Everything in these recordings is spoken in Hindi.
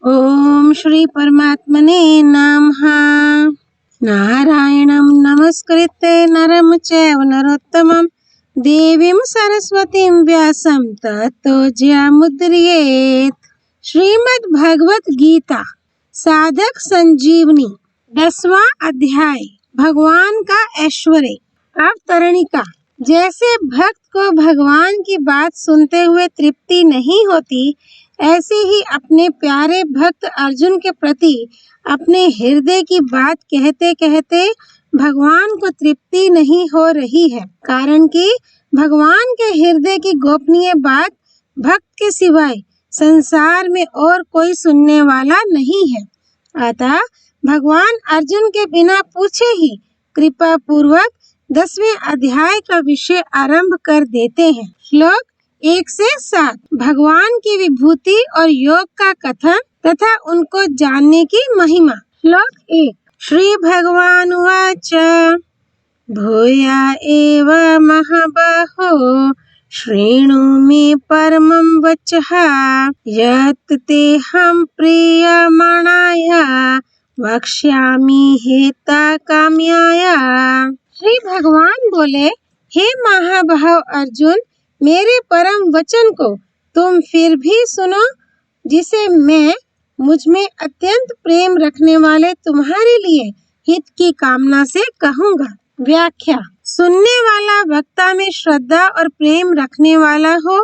ओम श्री परमात्मने नमः। नारायणं नमस्कृत्य नरं चैव नरोत्तमं देवीं सरस्वतीं व्यासं ततो जयमुदीरयेत्। श्रीमद् भगवत गीता साधक संजीवनी 10वां अध्याय भगवान का ऐश्वर्य। अवतरणिका। जैसे भक्त को भगवान की बात सुनते हुए तृप्ति नहीं होती, ऐसे ही अपने प्यारे भक्त अर्जुन के प्रति अपने हृदय की बात कहते कहते भगवान को तृप्ति नहीं हो रही है। कारण कि भगवान के हृदय की गोपनीय बात भक्त के सिवाय संसार में और कोई सुनने वाला नहीं है। अतः भगवान अर्जुन के बिना पूछे ही कृपा पूर्वक 10वें अध्याय का विषय आरंभ कर देते हैं। श्लोक 1 से 7 भगवान की विभूति और योग का कथन तथा उनको जानने की महिमा। श्लोक 1 श्री भगवान उवाच भूया एव महाबाहो शृणु मे परमं वचः यत् तेऽहं प्रीयमाणाय वक्ष्यामि हितकाम्याय। श्री भगवान बोले, हे महाबाहो अर्जुन, मेरे परम वचन को तुम फिर भी सुनो, जिसे मैं मुझ में अत्यंत प्रेम रखने वाले तुम्हारे लिए हित की कामना से कहूँगा। व्याख्या। सुनने वाला वक्ता में श्रद्धा और प्रेम रखने वाला हो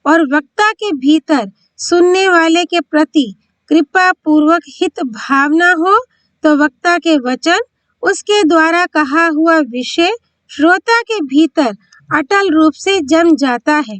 और वक्ता के भीतर सुनने वाले के प्रति कृपा पूर्वक हित भावना हो तो वक्ता के वचन, उसके द्वारा कहा हुआ विषय श्रोता के भीतर अटल रूप से जम जाता है।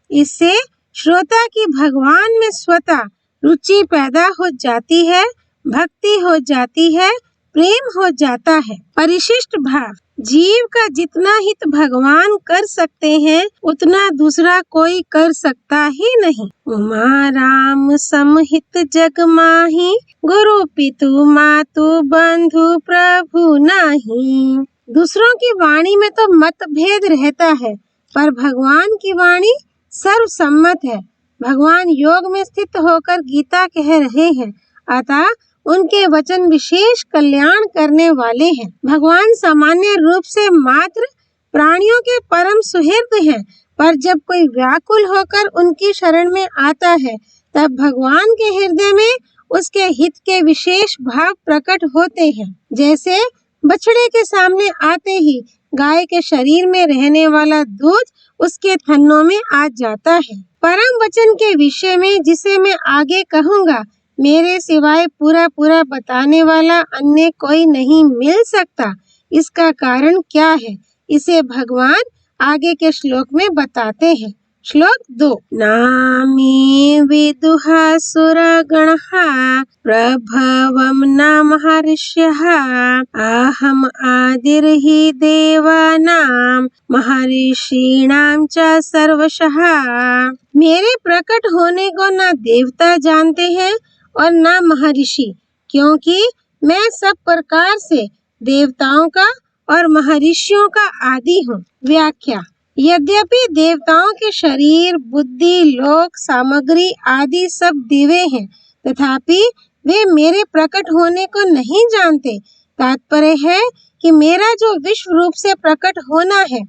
इससे श्रोता की भगवान में स्वतः रुचि पैदा हो जाती है, भक्ति हो जाती है, प्रेम हो जाता है। परिशिष्ट भाव। जीव का जितना हित भगवान कर सकते हैं उतना दूसरा कोई कर सकता ही नहीं। उमा राम समहित जग माही, गुरु पितु मातु बंधु प्रभु नाही। दूसरों की वाणी में तो मतभेद रहता है, पर भगवान की वाणी सर्वसम्मत है। भगवान योग में स्थित होकर गीता कह रहे हैं, अतः उनके वचन विशेष कल्याण करने वाले हैं। भगवान सामान्य रूप से मात्र प्राणियों के परम सुहृद हैं, पर जब कोई व्याकुल होकर उनकी शरण में आता है, तब भगवान के हृदय में उसके हित के विशेष भाव प्रकट होते हैं। जैसे बछड़े के सामने आते ही गाय के शरीर में रहने वाला दूध उसके थन्नों में आ जाता है। परम वचन के विषय में जिसे मैं आगे कहूँगा, मेरे सिवाय पूरा बताने वाला अन्य कोई नहीं मिल सकता। इसका कारण क्या है, इसे भगवान आगे के श्लोक में बताते हैं। श्लोक 2 नामे विदुहा सुरगणः प्रभवं न महर्षयः अहम् आदिर्हि देवानां महर्षीणां च सर्वशः। मेरे प्रकट होने को न देवता जानते हैं और न महर्षि, क्योंकि मैं सब प्रकार से देवताओं का और महर्षियों का आदि हूँ। व्याख्या। यद्यपि देवताओं के शरीर, बुद्धि, लोक, सामग्री आदि सब दिव्य हैं, तथापि वे मेरे प्रकट होने को नहीं जानते। तात्पर्य है कि मेरा जो विश्व रूप से प्रकट होना है,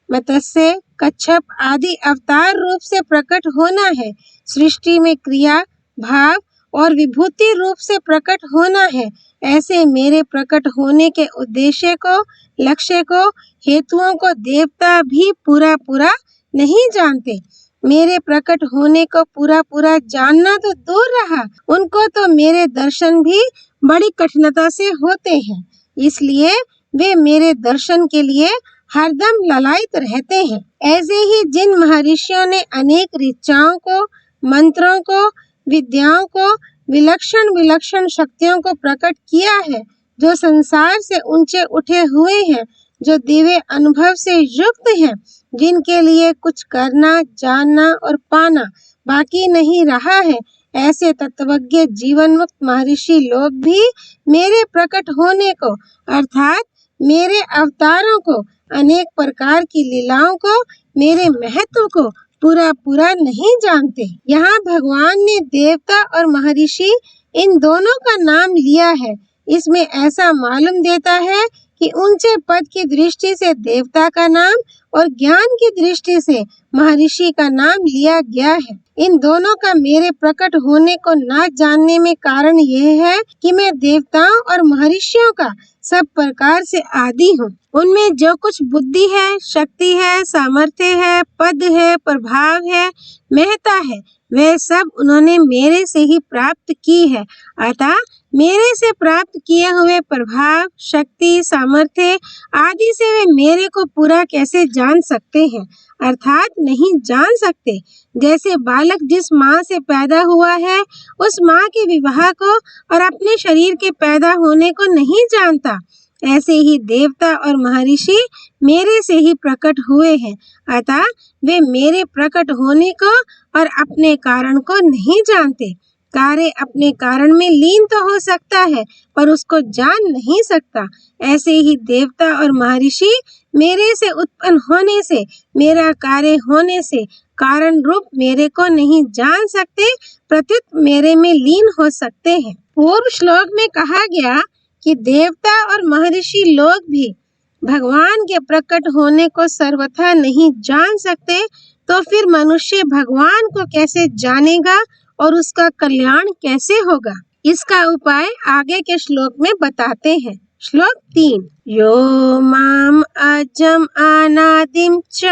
मत्स्य, कच्छप आदि अवतार रूप से प्रकट होना है, सृष्टि में क्रिया, भाव और विभूति रूप से प्रकट होना है, ऐसे मेरे प्रकट होने के उद्देश्य को, लक्ष्य को, हेतुओं को देवता भी पूरा नहीं जानते। मेरे प्रकट होने को पूरा जानना तो दूर रहा, उनको तो मेरे दर्शन भी बड़ी कठिनता से होते हैं। इसलिए वे मेरे दर्शन के लिए हरदम ललायित रहते हैं। ऐसे ही जिन महर्षियों ने अनेक ऋचाओं को, मंत्रों को, विद्याओं को, विलक्षण शक्तियों को प्रकट किया है, जो संसार से ऊंचे उठे हुए हैं, जो दिव्य अनुभव से युक्त हैं, जिनके लिए कुछ करना, जानना और पाना बाकी नहीं रहा है, ऐसे तत्वज्ञ जीवन मुक्त महर्षि लोग भी मेरे प्रकट होने को अर्थात मेरे अवतारों को, अनेक प्रकार की लीलाओं को, मेरे महत्व को पूरा नहीं जानते। यहाँ भगवान ने देवता और महर्षि इन दोनों का नाम लिया है। इसमें ऐसा मालूम देता है कि ऊंचे पद की दृष्टि से देवता का नाम और ज्ञान की दृष्टि से महर्षि का नाम लिया गया है। इन दोनों का मेरे प्रकट होने को न जानने में कारण यह है कि मैं देवताओं और महर्षियों का सब प्रकार से आदि हूँ। उनमें जो कुछ बुद्धि है, शक्ति है, सामर्थ्य है, पद है, प्रभाव है, महत्ता है, वह सब उन्होंने मेरे से ही प्राप्त की है। अतः मेरे से प्राप्त किए हुए प्रभाव, शक्ति, सामर्थ्य आदि से वे मेरे को पूरा कैसे जान सकते हैं? अर्थात नहीं जान सकते। जैसे बालक जिस माँ से पैदा हुआ है उस माँ के विवाह को और अपने शरीर के पैदा होने को नहीं जानता, ऐसे ही देवता और महर्षि मेरे से ही प्रकट हुए हैं। अतः वे मेरे प्रकट होने को और अपने कारण को नहीं जानते। कार्य अपने कारण में लीन तो हो सकता है पर उसको जान नहीं सकता। ऐसे ही देवता और महर्षि मेरे से उत्पन्न होने से, मेरा कार्य होने से कारण रूप मेरे को नहीं जान सकते, प्रत्युत मेरे में लीन हो सकते हैं। पूर्व श्लोक में कहा गया कि देवता और महर्षि लोग भी भगवान के प्रकट होने को सर्वथा नहीं जान सकते, तो फिर मनुष्य भगवान को कैसे जानेगा और उसका कल्याण कैसे होगा? इसका उपाय आगे के श्लोक में बताते हैं। श्लोक 3। यो माम अजम अनादिम च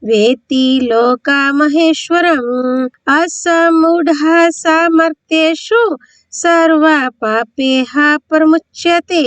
वेति लोका महेश्वरम असमूढ़ः समर्थ्येषु सर्व पापेह प्रमुच्यते।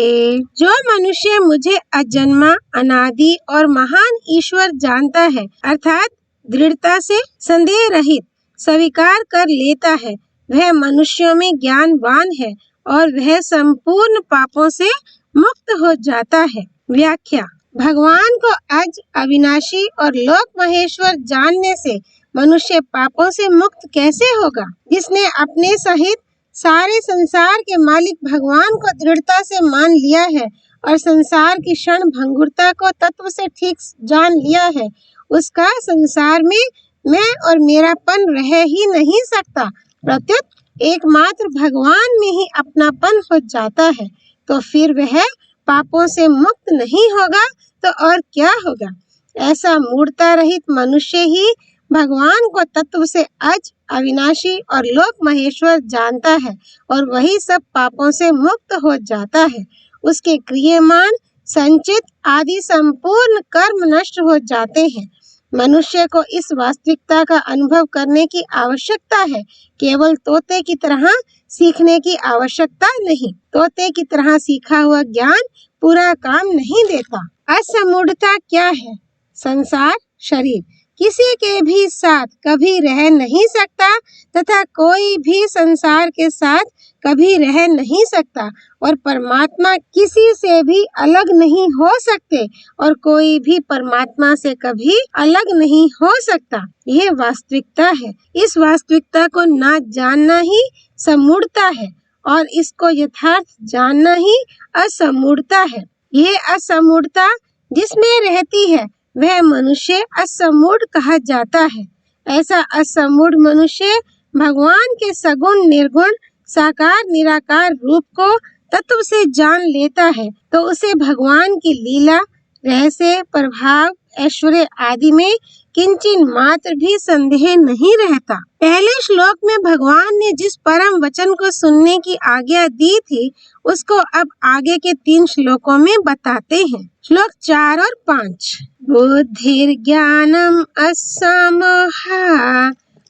जो मनुष्य मुझे अजन्मा, अनादि और महान ईश्वर जानता है, अर्थात दृढ़ता से संदेह रहित स्वीकार कर लेता है, वह मनुष्यों में ज्ञानवान है और वह संपूर्ण पापों से मुक्त हो जाता है। व्याख्या। भगवान को अज, अविनाशी और लोक महेश्वर जानने से मनुष्य पापों से मुक्त कैसे होगा? जिसने अपने सहित सारे संसार के मालिक भगवान को दृढ़ता से मान लिया है और संसार की क्षण भंगुरता को तत्व से ठीक जान लिया है, उसका संसार में मैं और मेरापन रह ही नहीं सकता, प्रत्युत एकमात्र भगवान में ही अपनापन हो जाता है। तो फिर वह पापों से मुक्त नहीं होगा तो और क्या होगा? ऐसा मूढ़ता रहित मनुष्य ही भगवान को तत्व से अज, अविनाशी और लोक महेश्वर जानता है और वही सब पापों से मुक्त हो जाता है। उसके क्रियमान, संचित आदि संपूर्ण कर्म नष्ट हो जाते हैं। मनुष्य को इस वास्तविकता का अनुभव करने की आवश्यकता है, केवल तोते की तरह सीखने की आवश्यकता नहीं। तोते की तरह सीखा हुआ ज्ञान पूरा काम नहीं देता। असमूढ़ता क्या है? संसार, शरीर किसी के भी साथ कभी रह नहीं सकता तथा कोई भी संसार के साथ कभी रह नहीं सकता और परमात्मा किसी से भी अलग नहीं हो सकते और कोई भी परमात्मा से कभी अलग नहीं हो सकता। ये वास्तविकता है। इस वास्तविकता को ना जानना ही समूढ़ता है और इसको यथार्थ जानना ही असमूढ़ता है। यह असमूढ़ता जिसमें रहती है वह मनुष्य असमूढ़ कहा जाता है। ऐसा असमूढ़ मनुष्य भगवान के सगुण, निर्गुण, साकार, निराकार रूप को तत्व से जान लेता है तो उसे भगवान की लीला, रहस्य, प्रभाव, ऐश्वर्य आदि में किंचिन मात्र भी संदेह नहीं रहता। पहले श्लोक में भगवान ने जिस परम वचन को सुनने की आज्ञा दी थी उसको अब आगे के 3 श्लोकों में बताते हैं। श्लोक 4 और 5। बुद्धिर्ज्ञानम असमोहा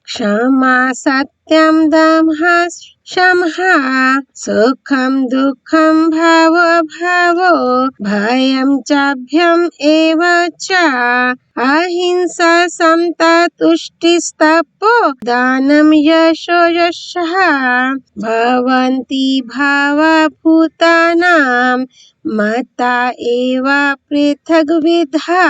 क्षमा सत्यम दमः शमः सुखम दुःखम भवो भवो भयं चाभ्यम एव च अहिंसा समता तुष्टिस्तपो दानं यशो यशः भवन्ति भावभूतानां मता एव पृथग्विधा।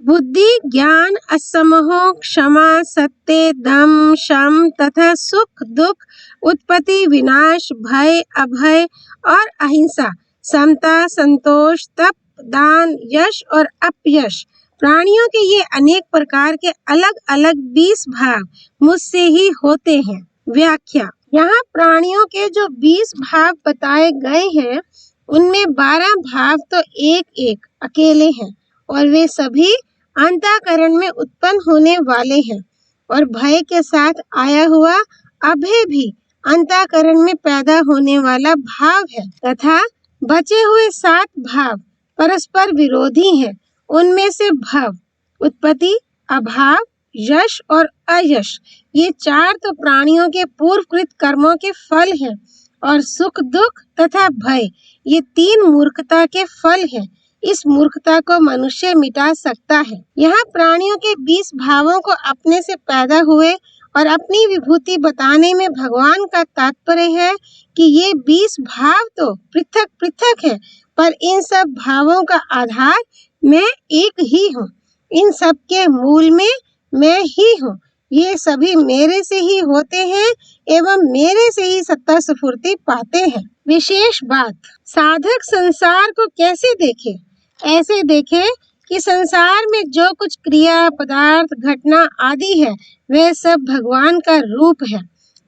बुद्धि, ज्ञान, असमोह, क्षमा, सत्य, दम, शम तथा सुख, दुख, उत्पत्ति, विनाश, भय, अभय और अहिंसा, समता, संतोष, तप, दान, यश और अपयश, प्राणियों के ये अनेक प्रकार के अलग अलग 20 भाग मुझसे ही होते हैं। व्याख्या। यहाँ प्राणियों के जो 20 भाव बताए गए हैं, उनमें 12 भाव तो एक एक अकेले हैं और वे सभी अंतःकरण में उत्पन्न होने वाले हैं, और भय के साथ आया हुआ अभय भी अंतःकरण में पैदा होने वाला भाव है, तथा बचे हुए 7 भाव परस्पर विरोधी हैं। उनमें से भव, उत्पत्ति, अभाव, यश और अयश, ये 4 तो प्राणियों के पूर्वकृत कर्मों के फल हैं, और सुख दुख तथा भय ये 3 मूर्खता के फल हैं। इस मूर्खता को मनुष्य मिटा सकता है। यहाँ प्राणियों के 20 भावों को अपने से पैदा हुए और अपनी विभूति बताने में भगवान का तात्पर्य है कि ये 20 भाव तो पृथक पृथक है, पर इन सब भावों का आधार मैं एक ही हूँ। इन सब के मूल में मैं ही हूँ। ये सभी मेरे से ही होते हैं एवं मेरे से ही सत्ता स्फूर्ति पाते हैं। विशेष बात, साधक संसार को कैसे देखे? ऐसे देखे कि संसार में जो कुछ क्रिया, पदार्थ, घटना आदि है, वह सब भगवान का रूप है।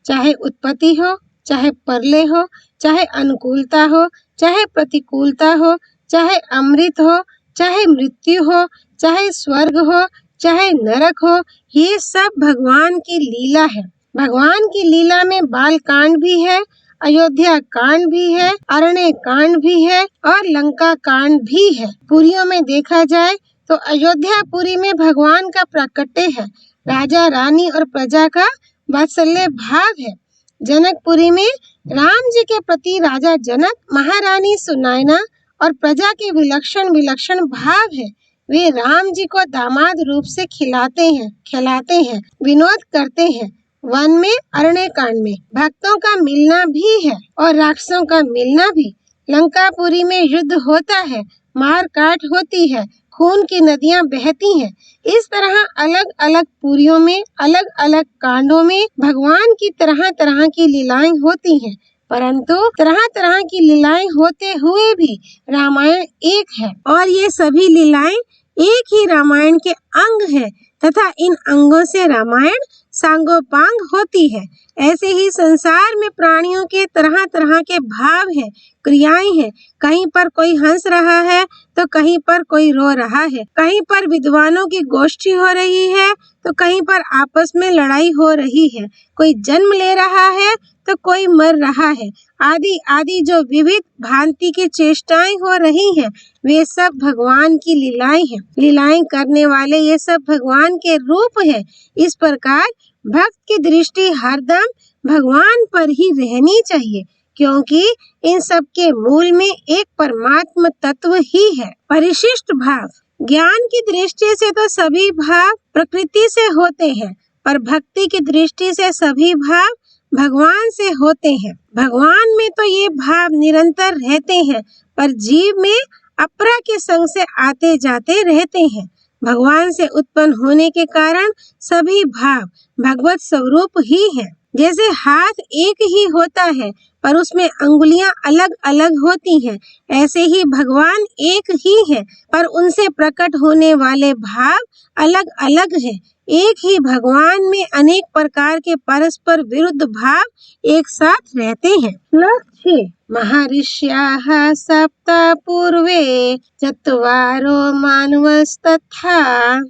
चाहे उत्पत्ति हो, चाहे प्रलय हो, चाहे अनुकूलता हो, चाहे प्रतिकूलता हो, चाहे अमृत हो, चाहे मृत्यु हो, चाहे स्वर्ग हो, चाहे नरक हो, ये सब भगवान की लीला है। भगवान की लीला में बाल कांड भी है, अयोध्या कांड भी है, अरण्य कांड भी है और लंका कांड भी है। पुरियों में देखा जाए तो अयोध्यापुरी में भगवान का प्राकट्य है, राजा रानी और प्रजा का वात्सल्य भाव है। जनकपुरी में राम जी के प्रति राजा जनक, महारानी सुनैना और प्रजा के विलक्षण विलक्षण भाव है। वे राम जी को दामाद रूप से खिलाते हैं, विनोद करते हैं। वन में, अरण्य कांड में भक्तों का मिलना भी है और राक्षसों का मिलना भी। लंकापुरी में युद्ध होता है, मार काट होती है, खून की नदियां बहती हैं। इस तरह अलग अलग पुरियों में, अलग अलग कांडों में भगवान की तरह तरह की लीलाएं होती हैं, परंतु तरह तरह की लीलाएं होते हुए भी रामायण एक है और ये सभी लीलाएं एक ही रामायण के अंग है तथा इन अंगों से रामायण सांगोपांग होती है। ऐसे ही संसार में प्राणियों के तरह तरह के भाव हैं, क्रियाएं हैं। कहीं पर कोई हंस रहा है तो कहीं पर कोई रो रहा है, कहीं पर विद्वानों की गोष्ठी हो रही है तो कहीं पर आपस में लड़ाई हो रही है, कोई जन्म ले रहा है तो कोई मर रहा है, आदि आदि जो विविध भांति की चेष्टाएं हो रही हैं, वे सब भगवान की लीलाएं हैं। लीलाएं करने वाले ये सब भगवान के रूप है। इस प्रकार भक्त की दृष्टि हरदम भगवान पर ही रहनी चाहिए, क्योंकि इन सब के मूल में एक परमात्म तत्व ही है। परिशिष्ट भाव, ज्ञान की दृष्टि से तो सभी भाव प्रकृति से होते हैं, पर भक्ति की दृष्टि से सभी भाव भगवान से होते हैं। भगवान में तो ये भाव निरंतर रहते हैं, पर जीव में अपरा के संग से आते जाते रहते हैं। भगवान से उत्पन्न होने के कारण सभी भाव भगवत स्वरूप ही है। जैसे हाथ एक ही होता है पर उसमें अंगुलियां अलग अलग होती हैं, ऐसे ही भगवान एक ही है पर उनसे प्रकट होने वाले भाव अलग अलग हैं। एक ही भगवान में अनेक प्रकार के परस्पर विरुद्ध भाव एक साथ रहते हैं। श्लोक 6, महर्ष्याः सप्त पूर्वे चत्वारो मानवस्तथा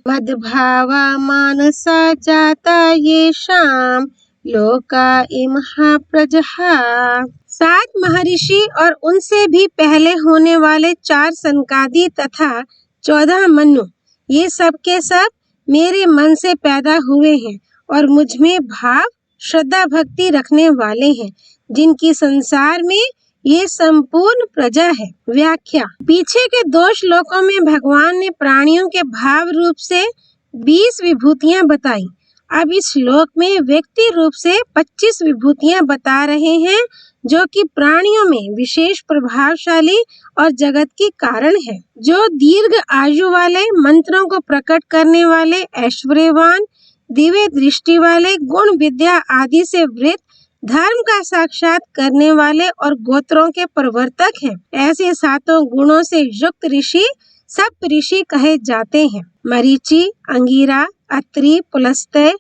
मद्भावा मानसा जाता येषां लोका इमहा प्रजः। 7 महर्षि और उनसे भी पहले होने वाले 4 सनकादि तथा 14 मनु, ये सब के सब मेरे मन से पैदा हुए हैं और मुझ में भाव श्रद्धा भक्ति रखने वाले हैं, जिनकी संसार में ये संपूर्ण प्रजा है। व्याख्या, पीछे के 2 श्लोकों में भगवान ने प्राणियों के भाव रूप से 20 विभूतियां बताई। अब इस श्लोक में व्यक्ति रूप से 25 विभूतियां बता रहे हैं, जो कि प्राणियों में विशेष प्रभावशाली और जगत की कारण है। जो दीर्घ आयु वाले, मंत्रों को प्रकट करने वाले, ऐश्वर्यवान, दिव्य दृष्टि वाले, गुण विद्या आदि से वृत, धर्म का साक्षात करने वाले और गोत्रों के प्रवर्तक हैं। ऐसे 7 गुणों से युक्त ऋषि सप्त ऋषि कहे जाते हैं। मरीचि, अंगिरा, अत्रि, पुलस्त्य,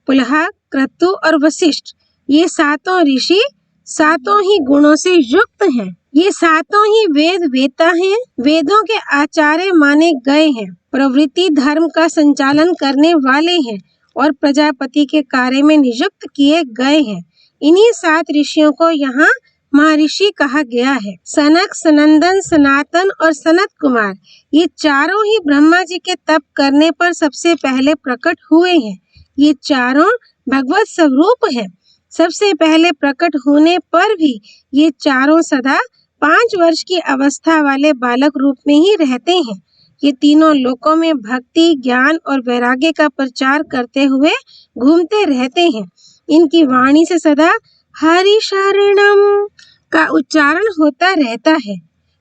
पुलह, क्रतु और वशिष्ठ, ये सातों ऋषि सातों ही गुणों से युक्त हैं। ये सातों ही वेद वेता हैं, वेदों के आचार्य माने गए हैं, प्रवृत्ति धर्म का संचालन करने वाले हैं और प्रजापति के कार्य में नियुक्त किए गए हैं। इन्हीं 7 ऋषियों को यहाँ महर्षि कहा गया है। सनक, सनंदन, सनातन और सनत कुमार ये चारों ही ब्रह्मा जी के तप करने पर सबसे पहले प्रकट हुए हैं। ये चारों भगवत स्वरूप हैं। सबसे पहले प्रकट होने पर भी ये चारों सदा 5 वर्ष की अवस्था वाले बालक रूप में ही रहते हैं। ये तीनों लोकों में भक्ति, ज्ञान और वैराग्य का प्रचार करते हुए घूमते रहते हैं। इनकी वाणी से सदा हरि शरणम का उच्चारण होता रहता है।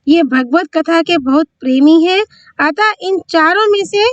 ये भगवत कथा के बहुत प्रेमी हैं। अतः इन चारों में से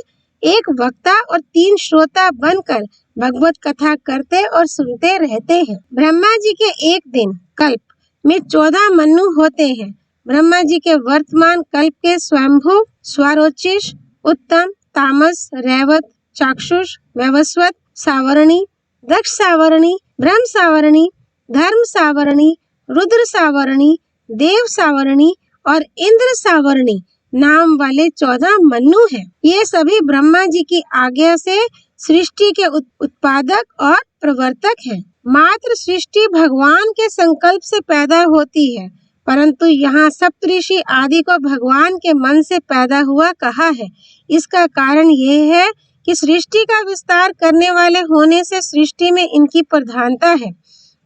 एक वक्ता और 3 श्रोता बनकर भगवत कथा करते और सुनते रहते हैं। ब्रह्मा जी के एक दिन कल्प में 14 मन्नु होते हैं। ब्रह्मा जी के वर्तमान कल्प के स्वयंभू, स्वारोचिष, उत्तम, तामस, रैवत, चाक्षुष, वैवस्वत, सावरणी, दक्ष सावरणी, ब्रह्म सावरणी, धर्म सावरणी, रुद्र सावरणी, देव सावरणी और इंद्र सावरणी नाम वाले 14 मन्नु हैं। ये सभी ब्रह्मा जी की आज्ञा से सृष्टि के उत्पादक और प्रवर्तक हैं। मात्र सृष्टि भगवान के संकल्प से पैदा होती है, परंतु यहाँ सप्तऋषि आदि को भगवान के मन से पैदा हुआ कहा है। इसका कारण ये है कि सृष्टि का विस्तार करने वाले होने से सृष्टि में इनकी प्रधानता है।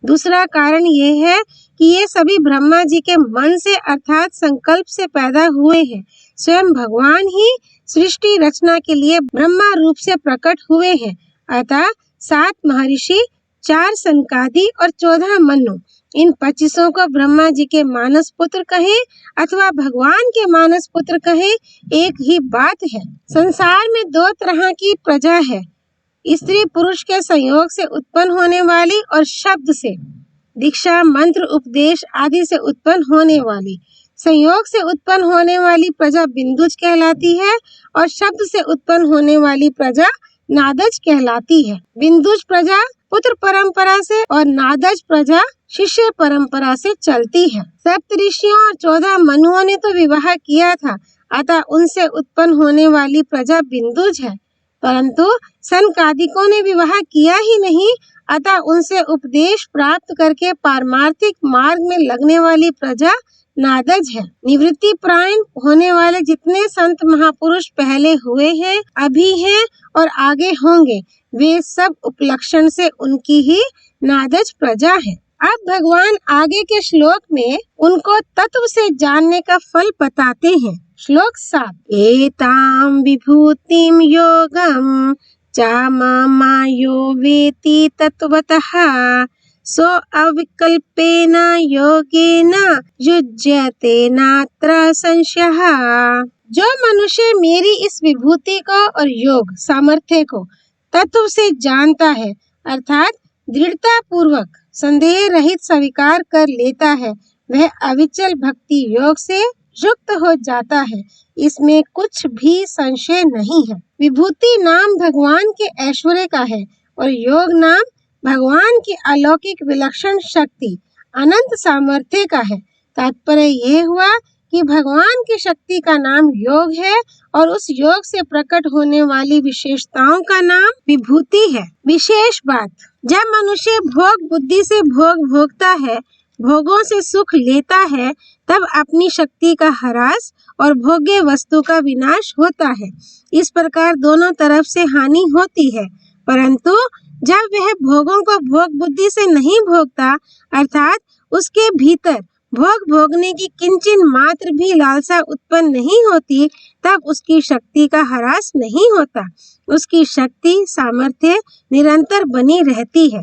दूसरा कारण ये है कि ये सभी ब्रह्मा जी के मन से अर्थात संकल्प से पैदा हुए हैं। स्वयं भगवान ही सृष्टि रचना के लिए ब्रह्मा रूप से प्रकट हुए हैं। अतः 7 महर्षि, 4 सनकादि और 14 मन्नु, इन 25 को ब्रह्मा जी के मानस पुत्र कहें अथवा भगवान के मानस पुत्र कहें, एक ही बात है। संसार में 2 तरह की प्रजा है, स्त्री पुरुष के संयोग से उत्पन्न होने वाली और शब्द से, दीक्षा, मंत्र, उपदेश आदि से उत्पन्न होने वाली। संयोग से उत्पन्न होने वाली प्रजा बिंदुज कहलाती है और शब्द से उत्पन्न होने वाली प्रजा नादज कहलाती है। बिंदुज प्रजा पुत्र परंपरा से और नादज प्रजा शिष्य परंपरा से चलती है। सप्तऋषियों और 14 मनुओं ने तो विवाह किया था, अतः उनसे उत्पन्न होने वाली प्रजा बिंदुज है, परंतु सनकादिकों ने विवाह किया ही नहीं, अतः उनसे उपदेश प्राप्त करके पारमार्थिक मार्ग में लगने वाली प्रजा नादज है। निवृत्ति प्रायण होने वाले जितने संत महापुरुष पहले हुए हैं, अभी हैं और आगे होंगे, वे सब उपलक्षण से उनकी ही नादज प्रजा है। अब भगवान आगे के श्लोक में उनको तत्व से जानने का फल बताते हैं। श्लोक 7। एतां विभूतिं योगं चामायो वेति तत्वतः सो अविकल्पेन योगेन युज्यते नात्र संशयः। जो मनुष्य मेरी इस विभूति को और योग सामर्थ्य को तत्व से जानता है, अर्थात दृढ़ता पूर्वक संदेह रहित स्वीकार कर लेता है, वह अविचल भक्ति योग से युक्त हो जाता है। इसमें कुछ भी संशय नहीं है। विभूति नाम भगवान के ऐश्वर्य का है और योग नाम भगवान की अलौकिक विलक्षण शक्ति अनंत सामर्थ्य का है। तात्पर्य यह हुआ कि भगवान की शक्ति का नाम योग है और उस योग से प्रकट होने वाली विशेषताओं का नाम विभूति है। विशेष बात, जब मनुष्य भोग बुद्धि से भोग भोगता है, भोगों से सुख लेता है, तब अपनी शक्ति का ह्रास और भोग्य वस्तु का विनाश होता है। इस प्रकार दोनों तरफ से हानि होती है, परंतु जब वह भोगों को भोग बुद्धि से नहीं भोगता, अर्थात उसके भीतर भोग भोगने की किंचिन मात्र भी लालसा उत्पन्न नहीं होती, तब उसकी शक्ति का ह्रास नहीं होता। उसकी शक्ति सामर्थ्य निरंतर बनी रहती है।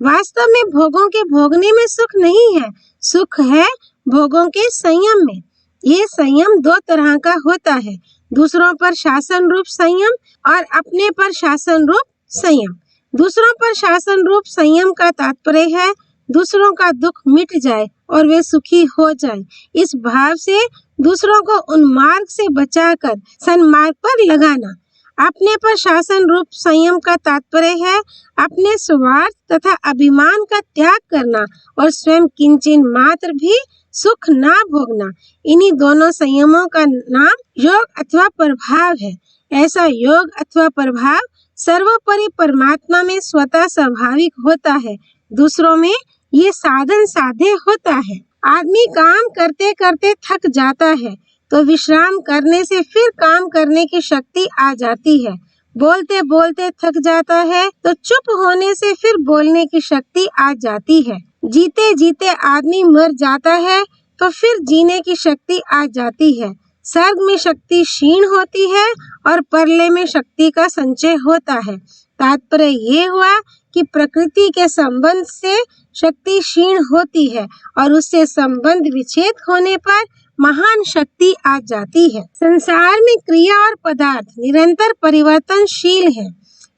वास्तव में भोगों के भोगने में सुख नहीं है, सुख है भोगों के संयम में। ये संयम 2 तरह का होता है, दूसरों पर शासन रूप संयम और अपने पर शासन रूप संयम। दूसरों पर शासन रूप संयम का तात्पर्य है दूसरों का दुख मिट जाए और वे सुखी हो जाएं। इस भाव से दूसरों को उन्मार्ग से बचाकर सन्मार्ग पर लगाना। अपने पर शासन रूप संयम का तात्पर्य है अपने स्वार्थ तथा अभिमान का त्याग करना और स्वयं किंचित मात्र भी सुख ना भोगना। इन्हीं दोनों संयमों का नाम योग अथवा प्रभाव है। ऐसा योग अथवा प्रभाव सर्वोपरि परमात्मा में स्वतः स्वाभाविक होता है, दूसरों में ये साधन साध्य होता है। आदमी काम करते करते थक जाता है तो विश्राम करने से फिर काम करने की शक्ति आ जाती है। बोलते बोलते थक जाता है तो चुप होने से फिर बोलने की शक्ति आ जाती है। जीते जीते आदमी मर जाता है तो फिर जीने की शक्ति आ जाती है। स्वर्ग में शक्ति क्षीण होती है और परले में शक्ति का संचय होता है। तात्पर्य ये हुआ कि प्रकृति के संबंध से शक्ति क्षीण होती है और उससे संबंध विच्छेद होने पर महान शक्ति आ जाती है। संसार में क्रिया और पदार्थ निरंतर परिवर्तनशील है।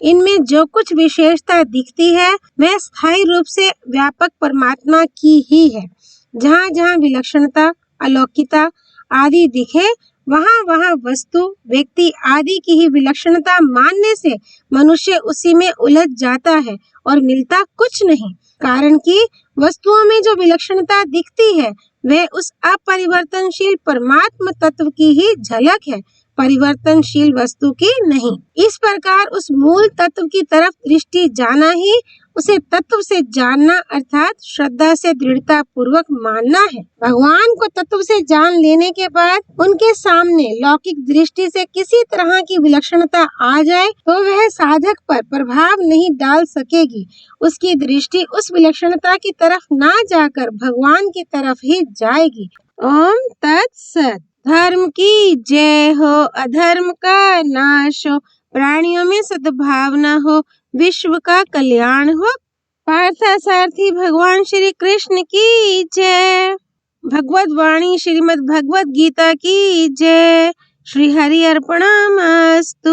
इनमें जो कुछ विशेषता दिखती है वह स्थायी रूप से व्यापक परमात्मा की ही है। जहाँ जहाँ विलक्षणता, अलौकिकता आदि दिखे वहाँ वहाँ वस्तु, व्यक्ति आदि की ही विलक्षणता मानने से मनुष्य उसी में उलझ जाता है और मिलता कुछ नहीं। कारण कि वस्तुओं में जो विलक्षणता दिखती है वह उस अपरिवर्तनशील परमात्म तत्व की ही झलक है, परिवर्तनशील वस्तु की नहीं। इस प्रकार उस मूल तत्व की तरफ दृष्टि जाना ही उसे तत्व से जानना अर्थात श्रद्धा से दृढ़ता पूर्वक मानना है। भगवान को तत्व से जान लेने के बाद उनके सामने लौकिक दृष्टि से किसी तरह की विलक्षणता आ जाए तो वह साधक पर प्रभाव नहीं डाल सकेगी। उसकी दृष्टि उस विलक्षणता की तरफ ना जाकर भगवान की तरफ ही जाएगी। ओम तत्सत। धर्म की जय हो, अधर्म का नाश हो, प्राणियों में सद्भावना हो, विश्व का कल्याण हो। पार्थसारथी भगवान श्री कृष्ण की जय। भगवत वाणी श्रीमद् भगवत गीता की जय। श्री हरि अर्पणमस्तु।